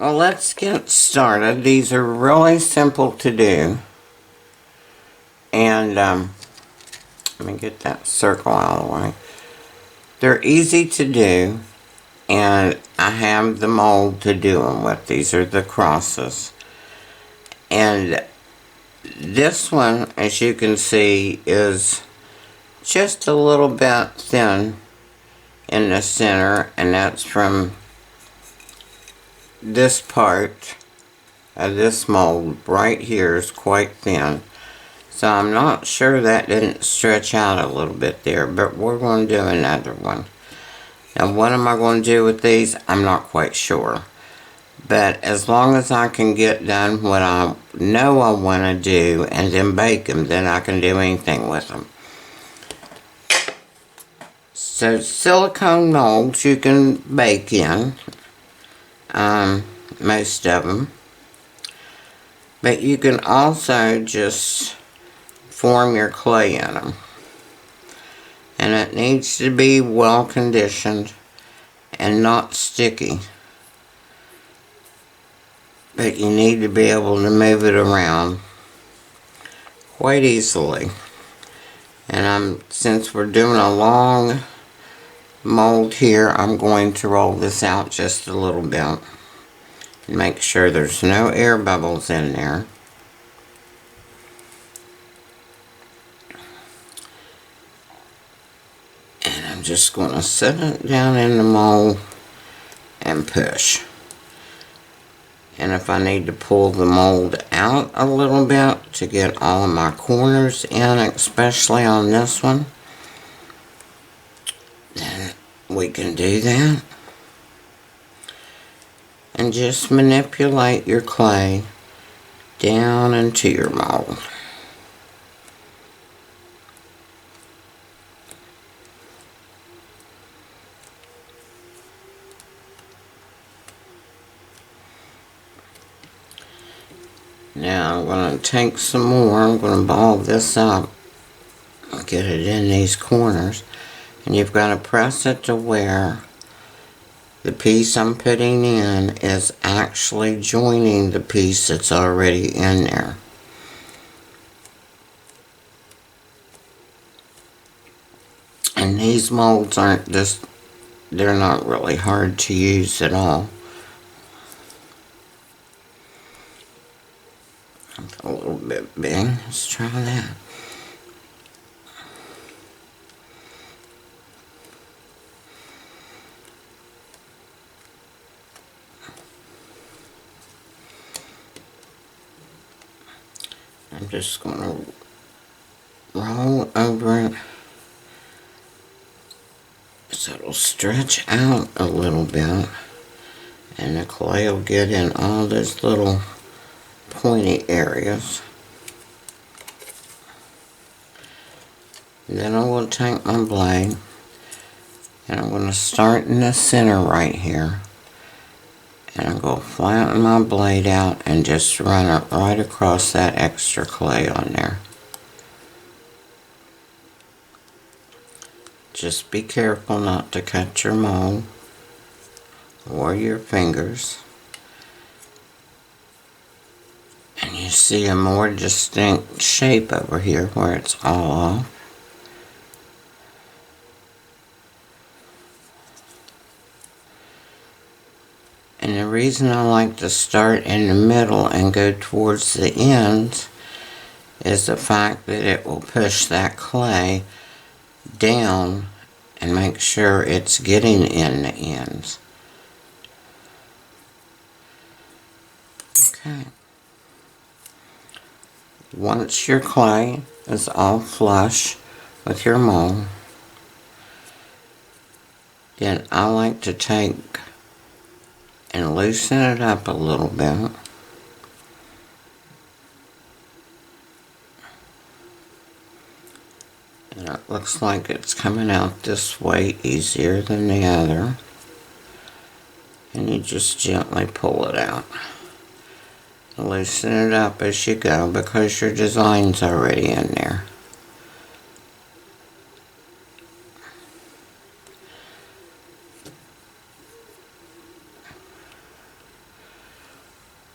Well, let's get started. These are really simple to do. And let me get that circle out of the way. They're easy to do, and I have the mold to do them with. These are the crosses. And this one, as you can see, is just a little bit thin in the center, and that's from this part of this mold right here is quite thin. So I'm not sure that didn't stretch out a little bit there, but we're going to do another one. Now what am I going to do with these? I'm not quite sure. But as long as I can get done what I know I want to do and then bake them, then I can do anything with them. So silicone molds you can bake in, most of them. But you can also just form your clay in them. And it needs to be well conditioned and not sticky. But you need to be able to move it around quite easily. And since we're doing a long mold here, I'm going to roll this out just a little bit. Make sure there's no air bubbles in there. And I'm just going to set it down in the mold and push. And if I need to pull the mold out a little bit to get all of my corners in, especially on this one, then we can do that. And just manipulate your clay down into your mold. Now I'm going to take some more, I'm going to ball this up, get it in these corners, and you've got to press it to where the piece I'm putting in is actually joining the piece that's already in there. And these molds aren't just, they're not really hard to use at all. A little bit big. Let's try that. I'm just going to roll over it so it'll stretch out a little bit, and the clay will get in all those little pointy areas. Then I will take my blade and I'm going to start in the center right here, and I'm going to flatten my blade out and just run it right across that extra clay on there. Just be careful not to cut your mold or your fingers. And you see a more distinct shape over here where it's all off. And the reason I like to start in the middle and go towards the ends is the fact that it will push that clay down and make sure it's getting in the ends. Okay. Once your clay is all flush with your mold, then I like to take and loosen it up a little bit. And it looks like it's coming out this way easier than the other. And you just gently pull it out. Loosen it up as you go because your design's already in there.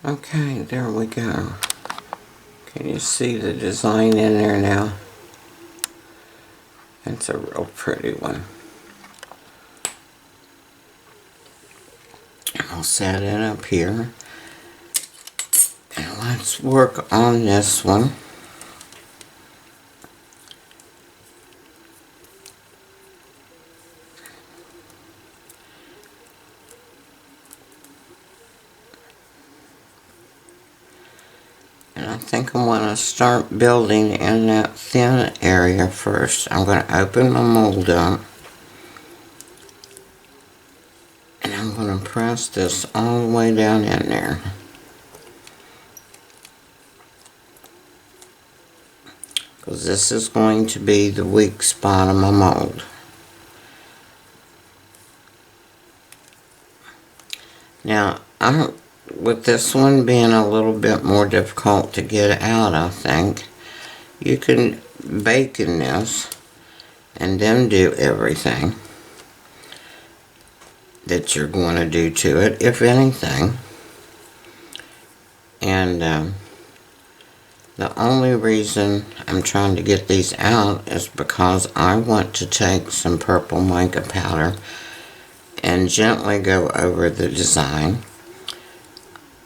Okay, there we go. Can you see the design in there now? It's a real pretty one. I'll set it up here. And let's work on this one. And I think I want to start building in that thin area first. I'm going to open my mold up. And I'm going to press this all the way down in there. Because this is going to be the weak spot of my mold. Now, with this one being a little bit more difficult to get out, I think, you can bake in this and then do everything that you're going to do to it, if anything. And the only reason I'm trying to get these out is because I want to take some purple mica powder and gently go over the design.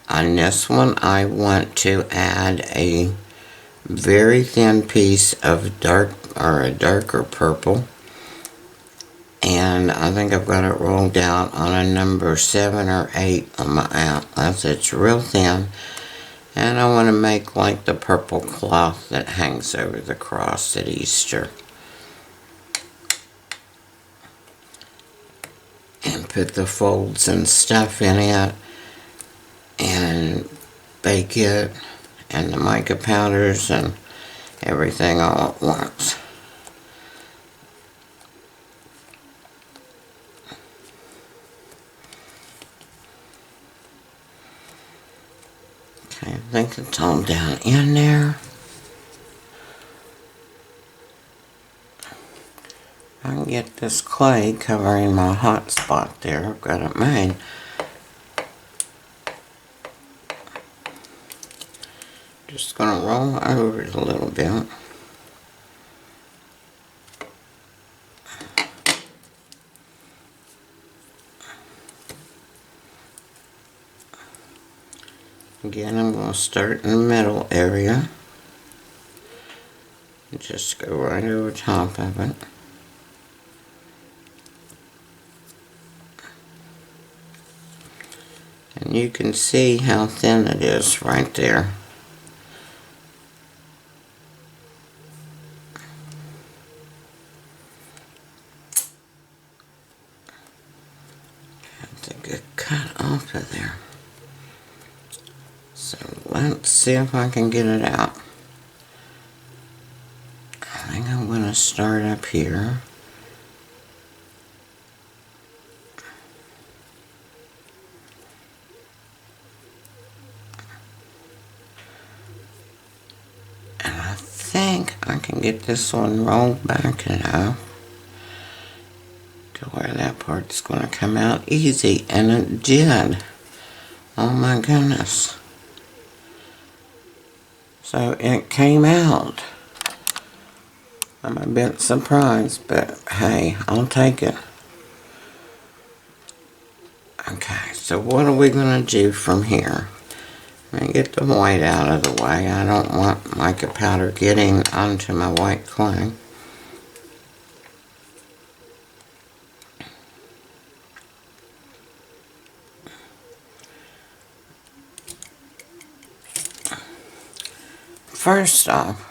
On this one, I want to add a very thin piece of a darker purple, and I think I've got it rolled out on a number 7 or 8 on my atlas. It's real thin, and I want to make like the purple cloth that hangs over the cross at Easter. And put the folds and stuff in it and bake it and the mica powders and everything all at once. Okay, I think it's all down in there. I can get this clay covering my hot spot there. I've got it made. Just going to roll over it a little bit. Again, I'm going to start in the middle area. And just go right over top of it. And you can see how thin it is right there. Have to get cut off of there. So let's see if I can get it out. I think I'm going to start up here. And I think I can get this one rolled back enough to where that part's going to come out easy. And it did. Oh my goodness. So it came out. I'm a bit surprised, but hey, I'll take it. Okay, so what are we going to do from here? Let me get the white out of the way. I don't want mica powder getting onto my white clay. First off,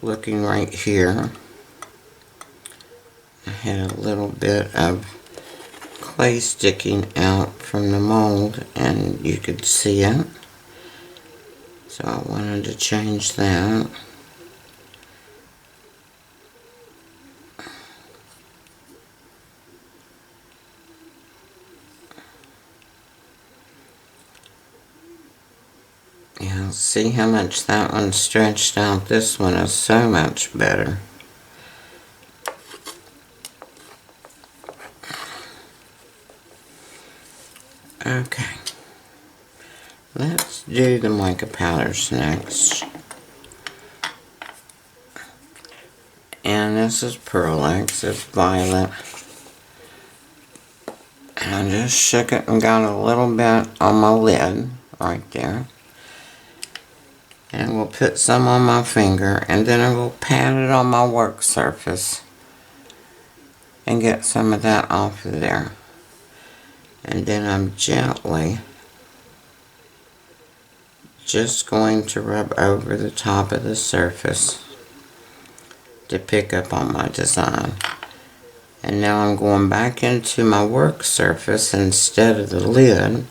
looking right here, I had a little bit of clay sticking out from the mold and you could see it. So I wanted to change that. Yeah, see how much that one stretched out. This one is so much better. Okay. Let's do the mica powders next. And this is Pearlix, it's violet. And I just shook it and got a little bit on my lid, right there. And we'll put some on my finger, and then I will pat it on my work surface and get some of that off of there. And then I'm gently just going to rub over the top of the surface to pick up on my design. And now I'm going back into my work surface instead of the lid,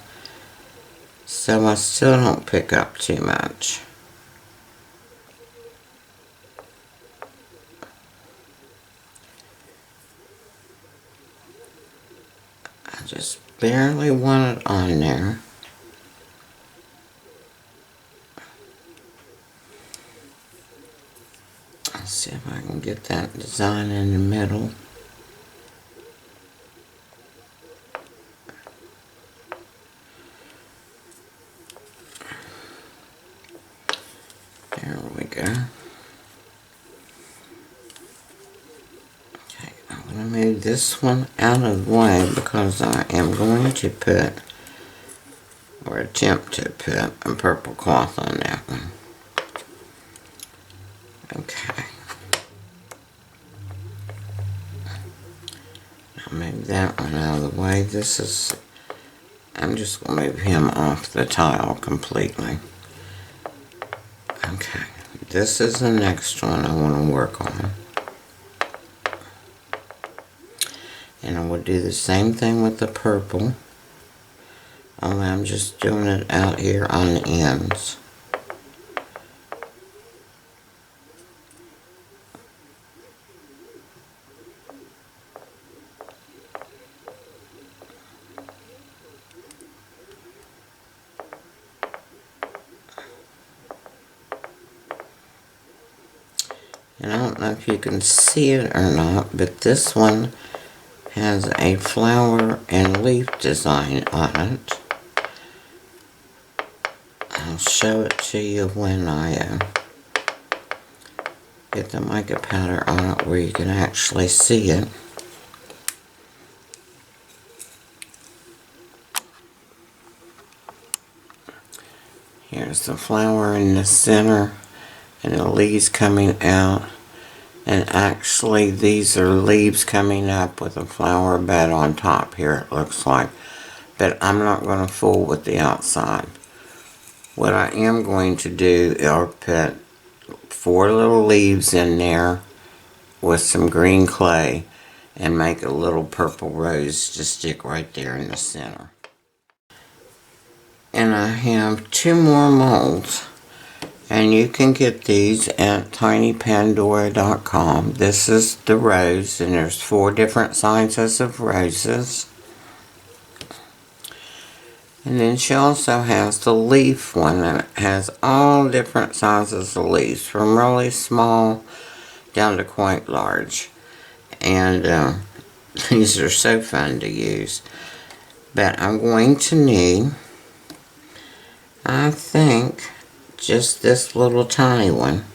so I still don't pick up too much. I just barely want it on there. Let's see if I can get that design in the middle. There we go. Okay, I'm going to move this one out of the way because I am going to put, or attempt to put, a purple cloth on that one. Okay. I'll move that one out of the way. This is, I'm just going to move him off the tile completely. Okay, this is the next one I want to work on. And I will do the same thing with the purple, only I'm just doing it out here on the ends. And I don't know if you can see it or not, but this one has a flower and leaf design on it. I'll show it to you when I get the mica powder on it where you can actually see it. Here's the flower in the center and the leaves coming out. And actually these are leaves coming up with a flower bed on top here, it looks like. But I'm not going to fool with the outside. What I am going to do is put 4 little leaves in there with some green clay and make a little purple rose to stick right there in the center. And I have 2 more molds. And you can get these at tinypandora.com. This is the rose, and there's 4 different sizes of roses. And then she also has the leaf one that has all different sizes of leaves, from really small down to quite large. And these are so fun to use. But I'm going to need, I think, just this little tiny one.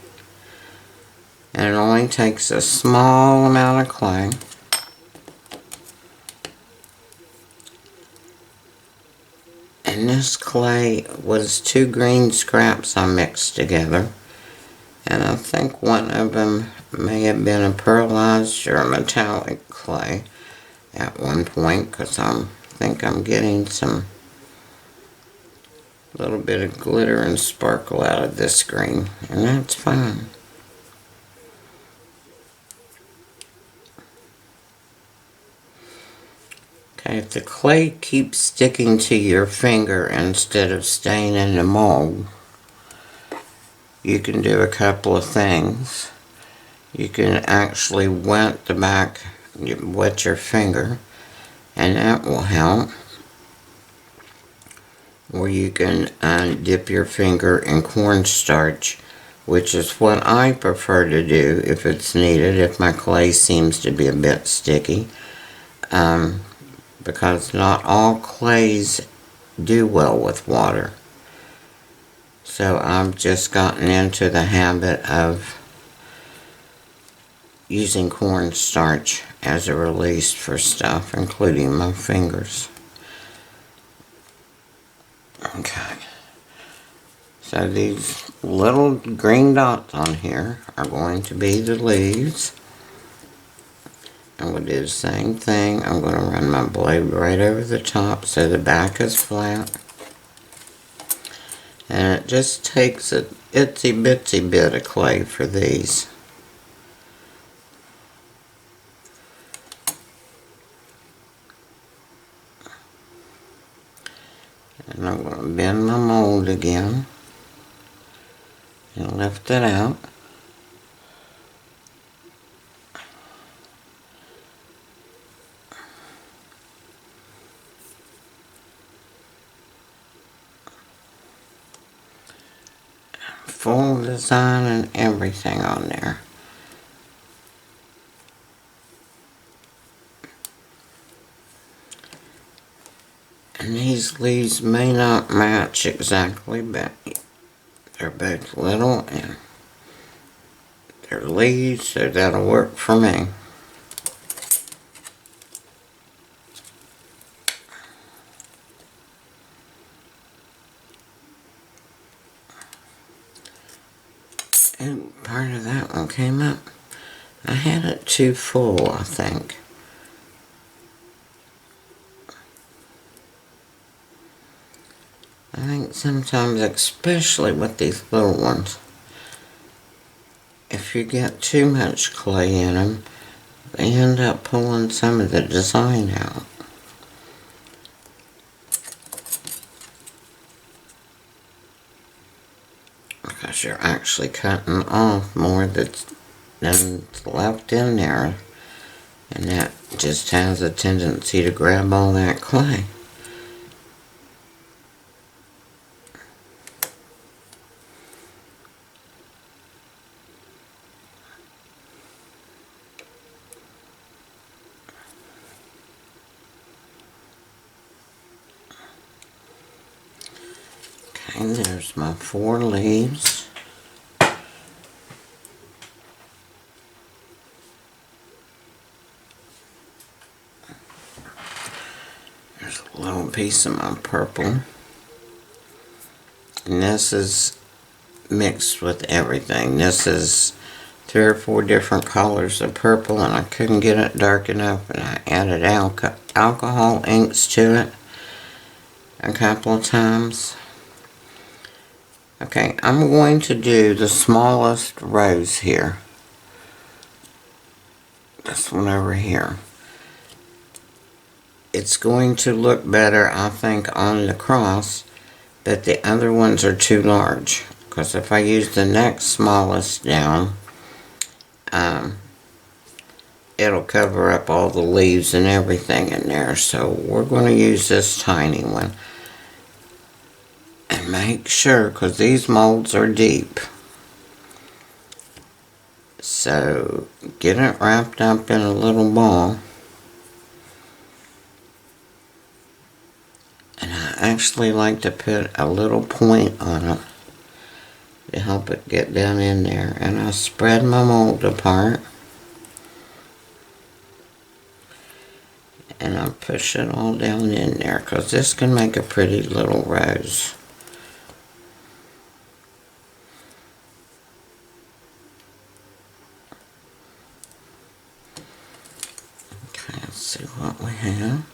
And it only takes a small amount of clay. And this clay was 2 green scraps I mixed together. And I think one of them may have been a pearlized or a metallic clay at one point, because I think I'm getting some little bit of glitter and sparkle out of this green, and that's fine. Okay, if the clay keeps sticking to your finger instead of staying in the mold, you can do a couple of things. You can actually wet the back, wet your finger, and that will help. Or you can dip your finger in cornstarch, which is what I prefer to do if it's needed, if my clay seems to be a bit sticky. Because not all clays do well with water. So I've just gotten into the habit of using cornstarch as a release for stuff, including my fingers. Okay. So these little green dots on here are going to be the leaves. I'm going to do the same thing. I'm going to run my blade right over the top so the back is flat. And it just takes a itsy bitsy bit of clay for these. And I'm going to bend my mold again and lift it out. Full design and everything on there. And these leaves may not match exactly, but they're both little and they're leaves, so that'll work for me. And part of that one came up. I had it too full, I think. I think sometimes, especially with these little ones, if you get too much clay in them, they end up pulling some of the design out. Because you're actually cutting off more than's left in there, and that just has a tendency to grab all that clay. Okay, there's my 4 leaves. There's a little piece of my purple. And this is mixed with everything. This is 3 or 4 different colors of purple, and I couldn't get it dark enough, and I added alcohol inks to it a couple of times. Okay, I'm going to do the smallest rose here. This one over here. It's going to look better, I think, on the cross, but the other ones are too large. Because if I use the next smallest down, it'll cover up all the leaves and everything in there. So we're going to use this tiny one. And make sure, because these molds are deep. So get it wrapped up in a little ball. And I actually like to put a little point on it to help it get down in there. And I spread my mold apart. And I push it all down in there, because this can make a pretty little rose. Okay, let's see what we have.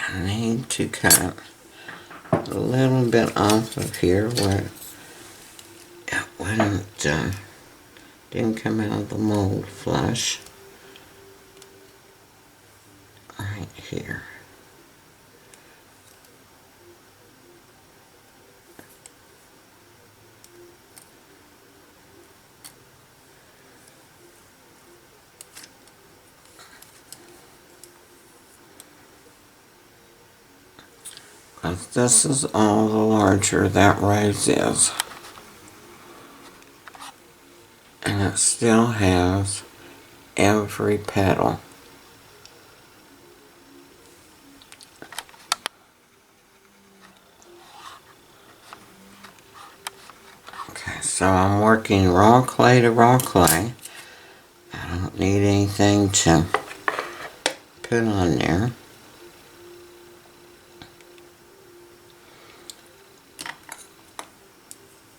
I need to cut a little bit off of here where it didn't come out of the mold flush. Right here. This is all the larger that rose is. And it still has every petal. Okay, so I'm working raw clay to raw clay. I don't need anything to put on there.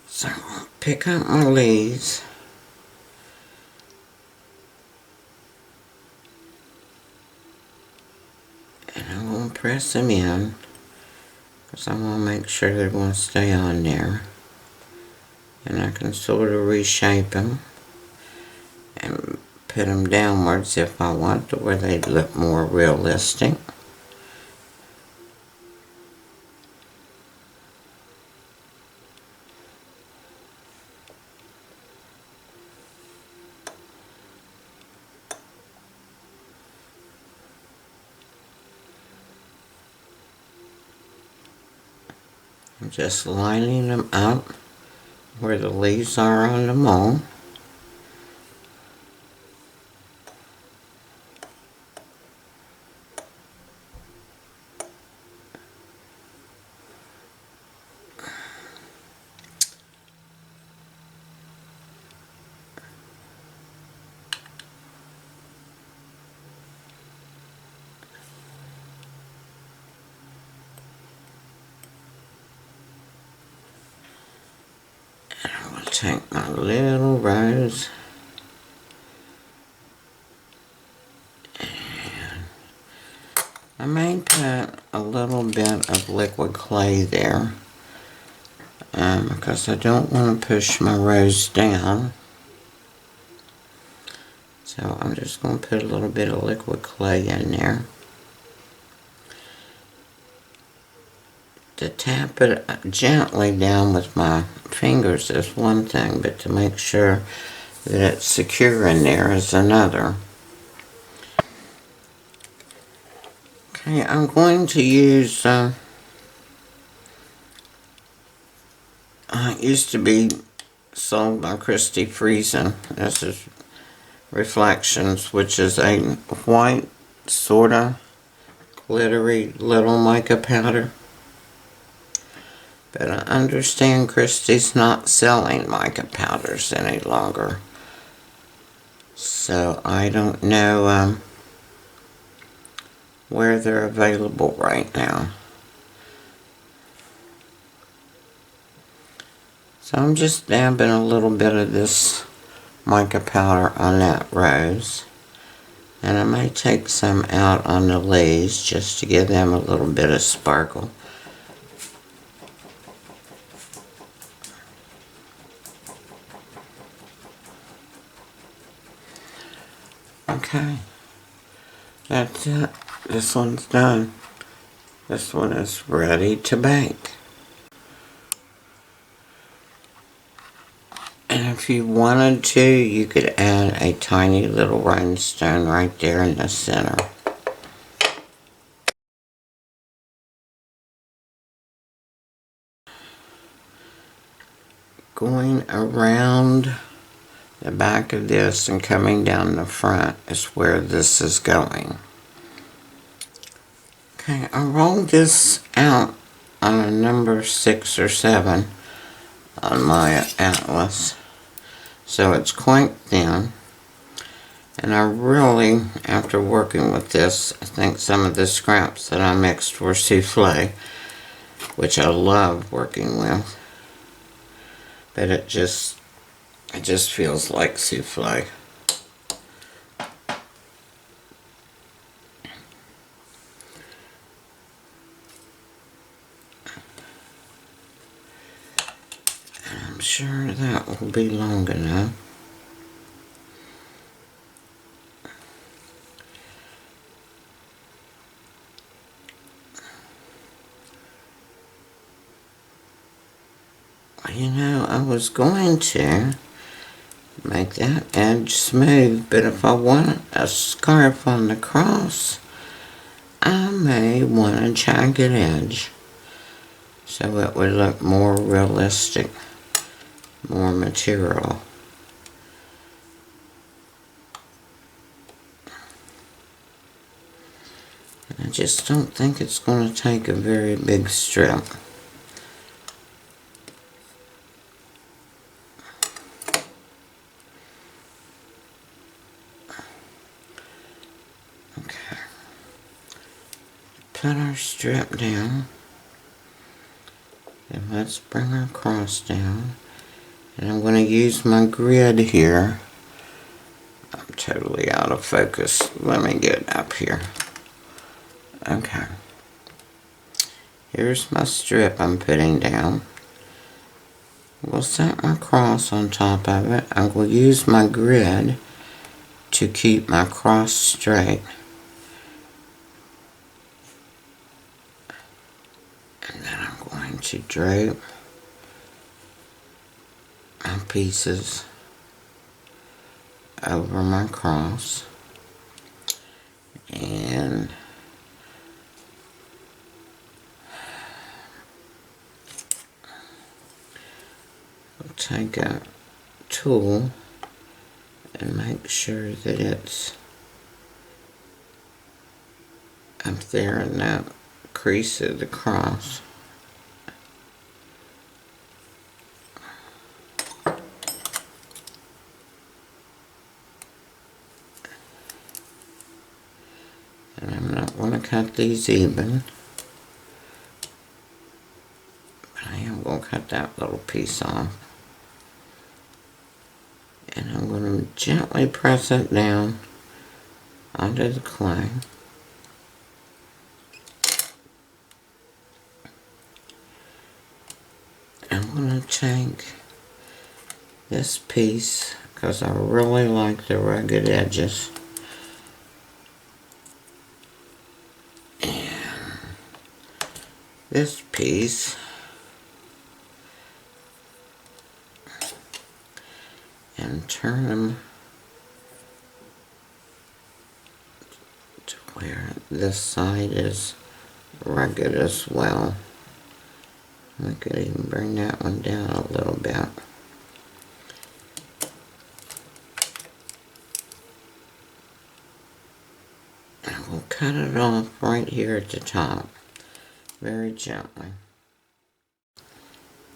So I'll pick up my leaves. And I'm going to press them in, because I want to make sure they're going to stay on there. And I can sort of reshape them and put them downwards if I want to, where they look more realistic. I'm just lining them up where the leaves are on the mold. Take my little rose and I may put a little bit of liquid clay there because I don't want to push my rose down. So I'm just going to put a little bit of liquid clay in there. To tap it gently down with my fingers is one thing, but to make sure that it's secure in there is another. Okay, I'm going to use, it used to be sold by Christy Friesen. This is Reflections, which is a white, sort of glittery little mica powder. But I understand Christie's not selling mica powders any longer. So I don't know where they're available right now. So I'm just dabbing a little bit of this mica powder on that rose. And I may take some out on the leaves just to give them a little bit of sparkle. Okay, that's it. This one's done. This one is ready to bake. And if you wanted to, you could add a tiny little rhinestone right there in the center. Going around the back of this and coming down the front is where this is going. Okay, I rolled this out on a number 6 or 7 on my atlas, so it's quite thin. And I really, after working with this, I think some of the scraps that I mixed were souffle, which I love working with, but it just feels like souffle. I'm sure that will be long enough. You know, I was going to make that edge smooth, but if I want a scarf on the cross, I may want a jagged edge. so it would look more realistic, more material. I just don't think it's going to take a very big strip. Okay. Put our strip down. And let's bring our cross down. And I'm going to use my grid here. I'm totally out of focus. Let me get up here. Okay. Here's my strip I'm putting down. We'll set my cross on top of it. I will use my grid to keep my cross straight. And then I'm going to drape my pieces over my cross. And we'll take a tool and make sure that it's up there in that crease of the cross. And I'm not going to cut these even, but I am going to cut that little piece off. And I'm going to gently press it down onto the clay. I'm going to take this piece, because I really like the rugged edges, and this piece, and turn them to where this side is rugged as well. We could even bring that one down a little bit. And we'll cut it off right here at the top, very gently.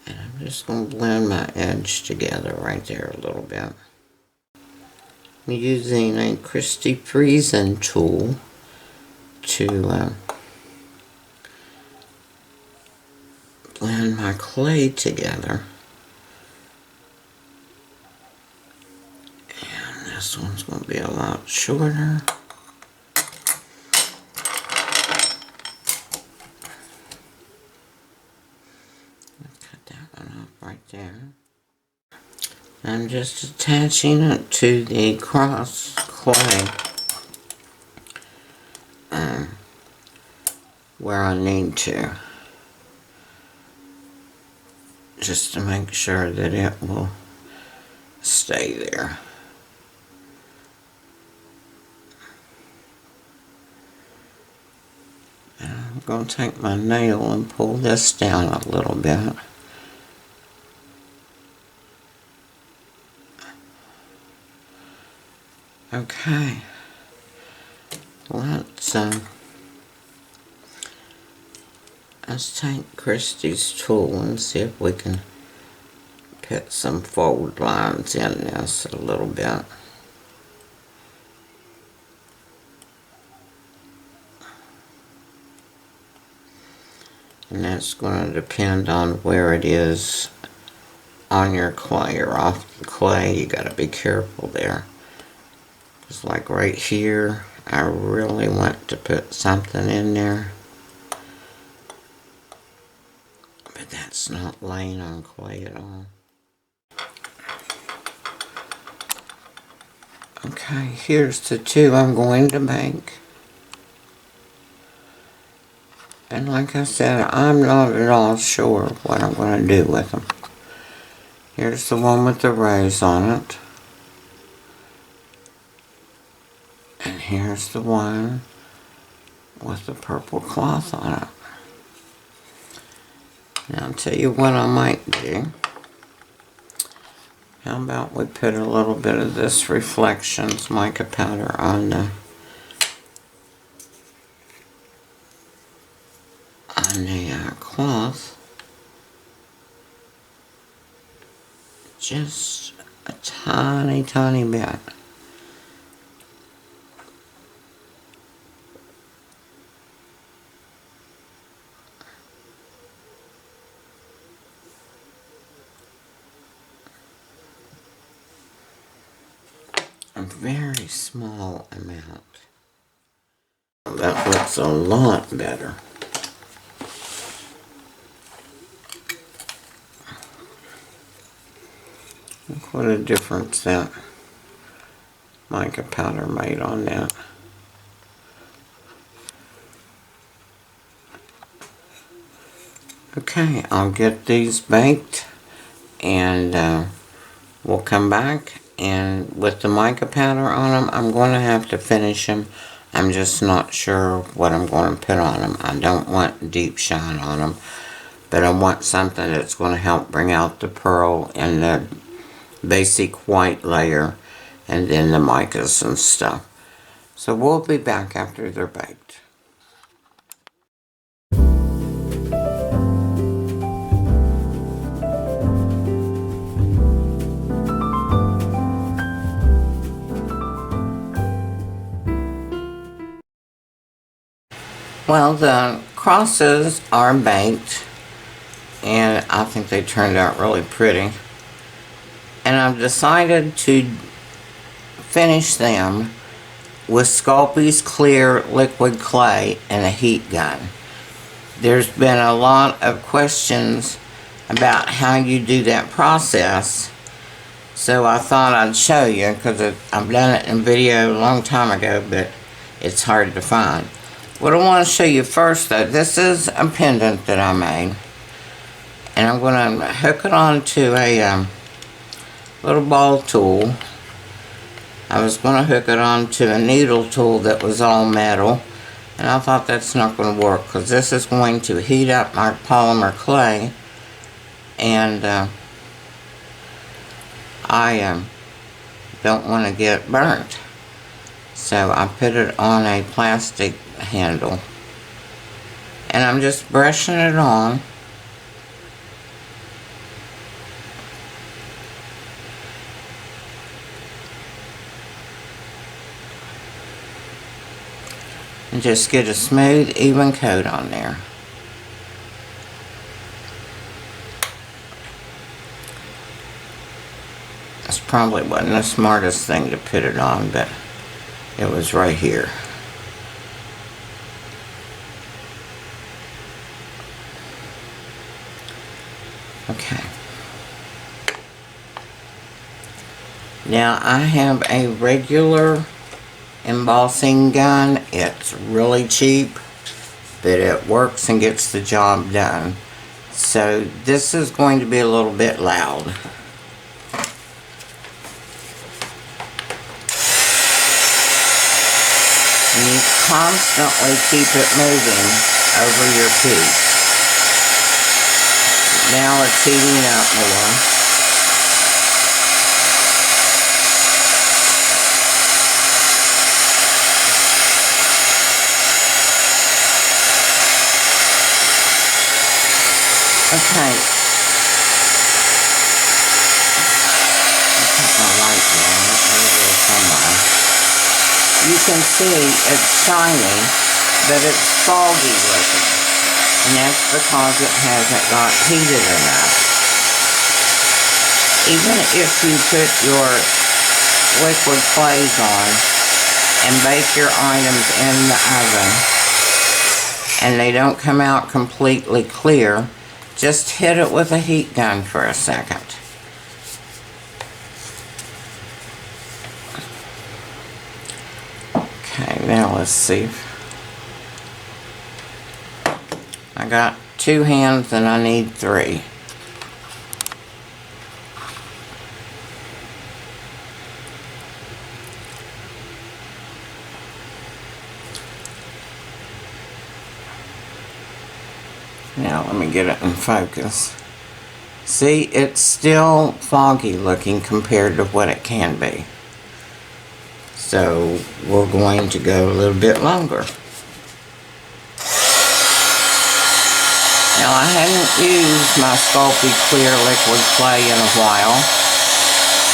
And I'm just going to blend my edge together right there a little bit. I'm using a Christie Friesen tool to blend my clay together. And this one's going to be a lot shorter. Cut that one off right there. I'm just attaching it to the cross clay where I need to, just to make sure that it will stay there. And I'm going to take my nail and pull this down a little bit. Okay, let's take Christie's tool and see if we can put some fold lines in this a little bit. And that's going to depend on where it is on your clay or off the clay. You got to be careful there. Just like right here, I really want to put something in there, but that's not laying on clay at all. Okay, here's the two I'm going to make. And like I said, I'm not at all sure what I'm going to do with them. Here's the one with the rose on it. And here's the one with the purple cloth on it. Now I'll tell you what I might do. How about we put a little bit of this Reflections mica powder on the cloth. Just a tiny, tiny bit. A very small amount. That looks a lot better. Look what a difference that mica powder made on that. Okay, I'll get these baked and we'll come back, and with the mica powder on them, I'm going to have to finish them. I'm just not sure what I'm going to put on them. I don't want deep shine on them, but I want something that's going to help bring out the pearl and the basic white layer, and then the micas and stuff. So we'll be back after they're baked. Well, the crosses are baked, and I think they turned out really pretty. And I've decided to finish them with Sculpey's Clear Liquid Clay and a heat gun. There's been a lot of questions about how you do that process, so I thought I'd show you, because I've done it in video a long time ago, but it's hard to find. What I want to show you first, though, this is a pendant that I made, and I'm going to hook it onto a little ball tool. I was going to hook it onto a needle tool that was all metal, and I thought that's not going to work, because this is going to heat up my polymer clay, and I don't want to get burnt. So I put it on a plastic handle, and I'm just brushing it on. And just get a smooth, even coat on there. This probably wasn't the smartest thing to put it on, but it was right here. Okay. Now I have a regular embossing gun. It's really cheap, but it works and gets the job done. So this is going to be a little bit loud. And you constantly keep it moving over your piece. Now it's heating up more. Okay. Put my light down. Over there somewhere. You can see it's shiny, but it's foggy looking. And that's because it hasn't got heated enough. Even if you put your liquid clays on and bake your items in the oven, and they don't come out completely clear, just hit it with a heat gun for a second. Okay, now let's see. I got 2 hands and I need 3. Now let me get it in focus. See, it's still foggy looking compared to what it can be. So we're going to go a little bit longer. Now I hadn't used my Sculpey Clear Liquid Clay in a while.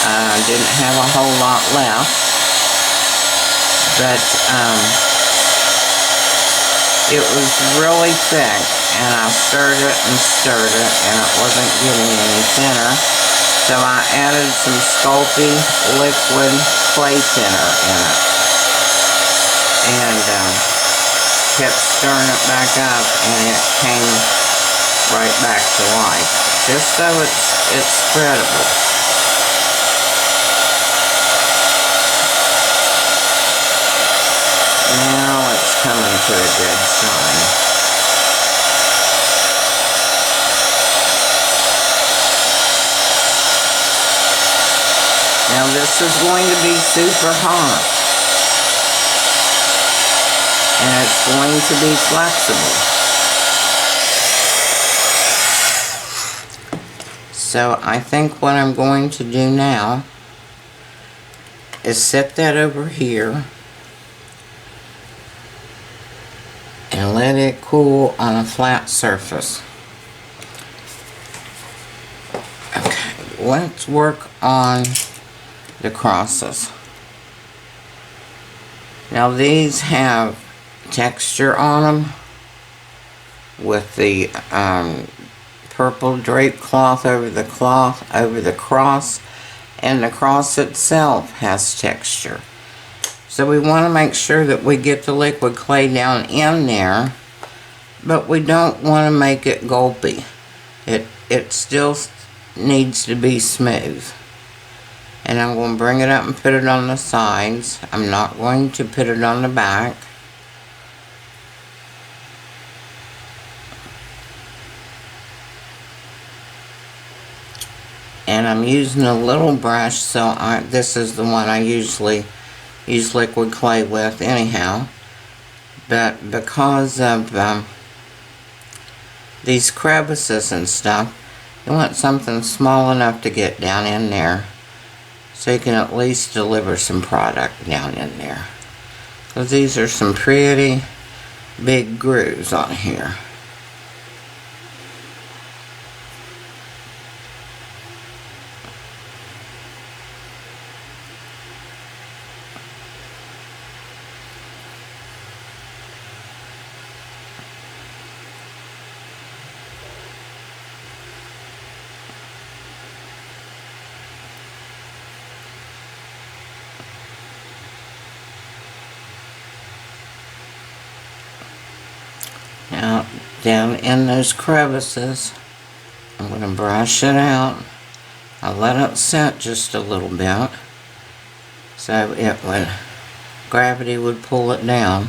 I didn't have a whole lot left. But it was really thick, and I stirred it, and it wasn't getting any thinner. So I added some Sculpey Liquid Clay Thinner in it. And kept stirring it back up, and it came right back to life. Just so it's spreadable. Now it's coming to a good shine. Now this is going to be super hot. And it's going to be flexible. So I think what I'm going to do now is set that over here and let it cool on a flat surface. Okay, let's work on the crosses. Now these have texture on them with the purple drape cloth over the cross, and the cross itself has texture. So we want to make sure that we get the liquid clay down in there, but we don't want to make it gulpy. It still needs to be smooth. And I'm going to bring it up and put it on the sides. I'm not going to put it on the back. And I'm using a little brush, so this is the one I usually use liquid clay with anyhow. But because of these crevices and stuff, you want something small enough to get down in there, so you can at least deliver some product down in there. Because these are some pretty big grooves on here. Now, down in those crevices, I'm going to brush it out. I'll let it set just a little bit, so gravity would pull it down,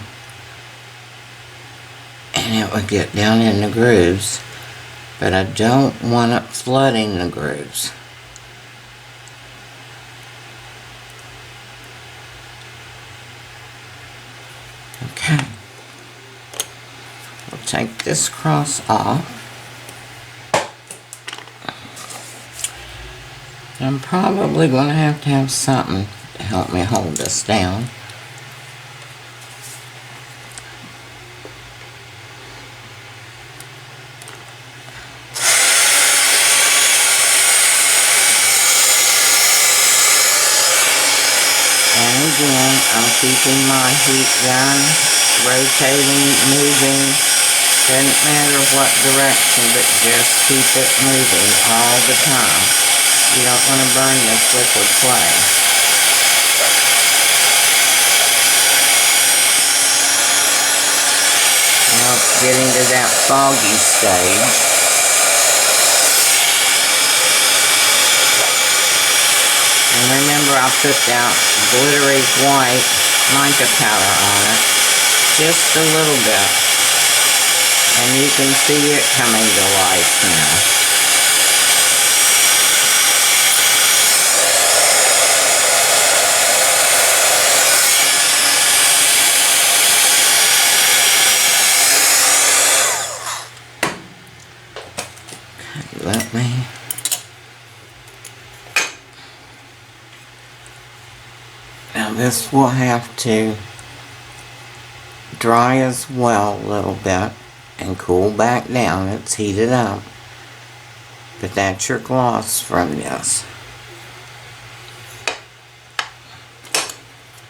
and it would get down in the grooves, but I don't want it flooding the grooves. Okay. We'll take this cross off. I'm probably going to have something to help me hold this down. And again, I'm keeping my heat gun rotating, moving. Doesn't matter what direction, but just keep it moving all the time. You don't want to burn this liquid clay. Now it's getting to that foggy stage. And remember, I put that glittery white mica powder on it. Just a little bit. And you can see it coming to life now. let me now this will have to dry as well a little bit and cool back down. It's heated up. But that's your gloss from this.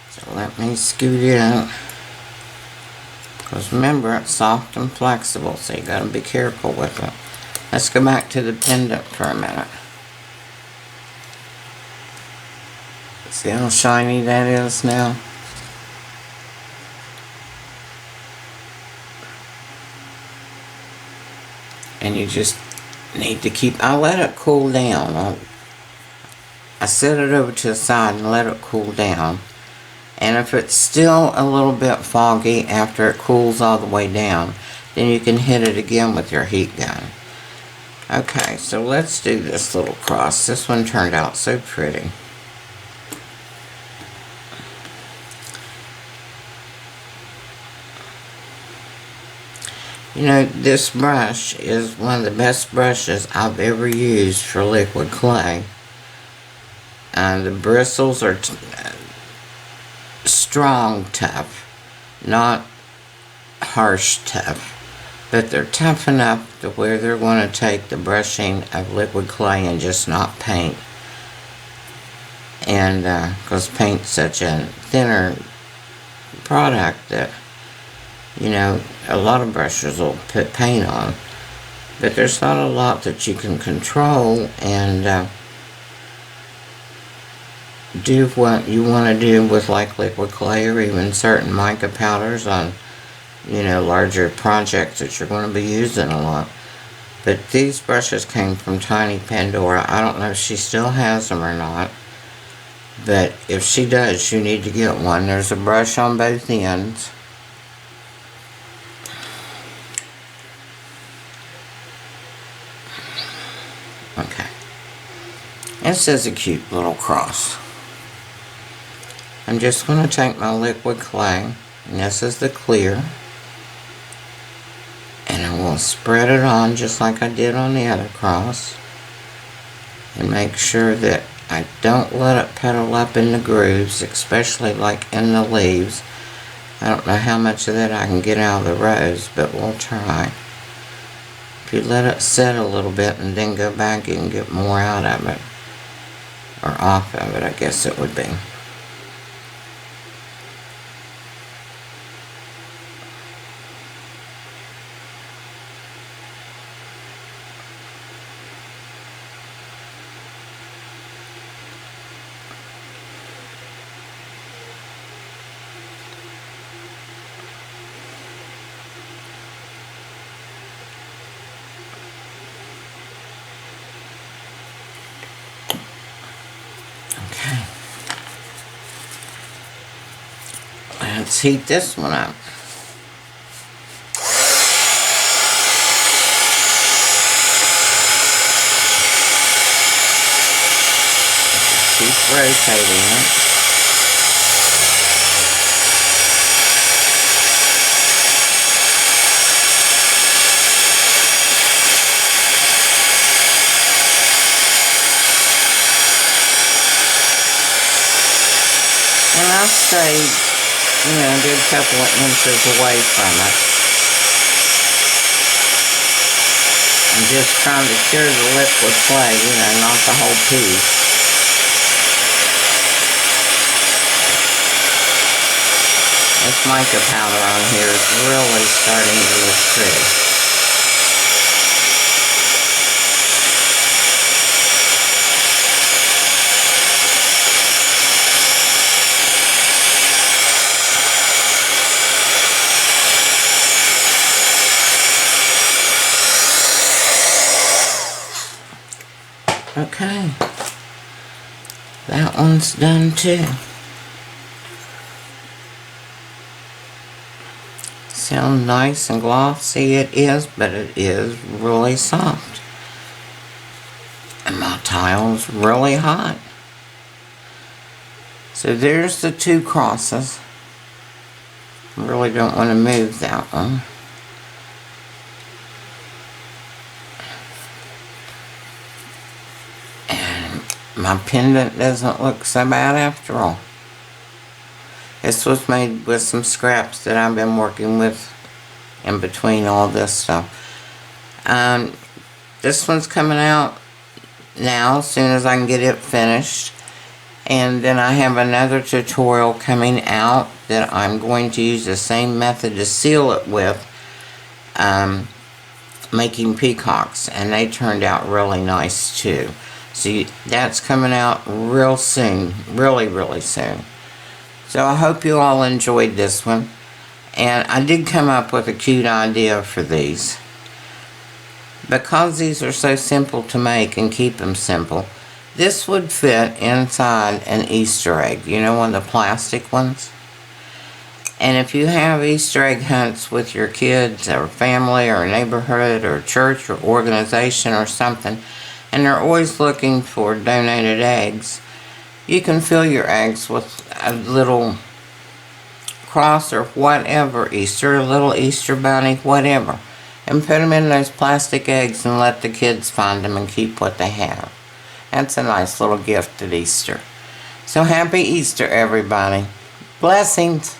So let me scoot it out. Because remember, it's soft and flexible, so you gotta be careful with it. Let's go back to the pendant for a minute. See how shiny that is now? And you just need to keep, I let it cool down. I set it over to the side and let it cool down. And if it's still a little bit foggy after it cools all the way down, then you can hit it again with your heat gun. Okay, so let's do this little cross. This one turned out so pretty. You know, this brush is one of the best brushes I've ever used for liquid clay. The bristles are strong tough, not harsh tough. But they're tough enough to where they're going to take the brushing of liquid clay and just not paint. And because paint's such a thinner product that, you know, a lot of brushes will put paint on. But there's not a lot that you can control and do what you want to do with like liquid clay or even certain mica powders on, you know, larger projects that you're going to be using a lot. But these brushes came from Tiny Pandora. I don't know if she still has them or not. But if she does, you need to get one. There's a brush on both ends. Okay. This is a cute little cross. I'm just going to take my liquid clay, and this is the clear, and I will spread it on just like I did on the other cross, and make sure that I don't let it petal up in the grooves, especially like in the leaves. I don't know how much of that I can get out of the rose, but we'll try. If you let it set a little bit and then go back, you can get more out of it, or off of it, I guess it would be. Let's heat this one up. Keep rotating it. And I'll stay, you know, a good couple of inches away from it. I'm just trying to cure the liquid clay, you know, not the whole piece. This mica powder on here is really starting to look pretty. Okay, that one's done too. See how nice and glossy it is, but it is really soft. And my tile's really hot. So there's the two crosses. I really don't want to move that one. my pendant doesn't look so bad after all. This was made with some scraps that I've been working with in between all this stuff. This one's coming out now as soon as I can get it finished. And then I have another tutorial coming out that I'm going to use the same method to seal it with, making peacocks, and they turned out really nice too. So that's coming out real soon, really soon. So I hope you all enjoyed this one, and I did come up with a cute idea for these. Because these are so simple to make and keep them simple, this would fit inside an Easter egg, you know, one of the plastic ones. And if you have Easter egg hunts with your kids or family or neighborhood or church or organization or something, and they're always looking for donated eggs, you can fill your eggs with a little cross or whatever, Easter, a little Easter bunny, whatever, and put them in those plastic eggs and let the kids find them and keep what they have. That's a nice little gift at Easter. So happy Easter, everybody. Blessings.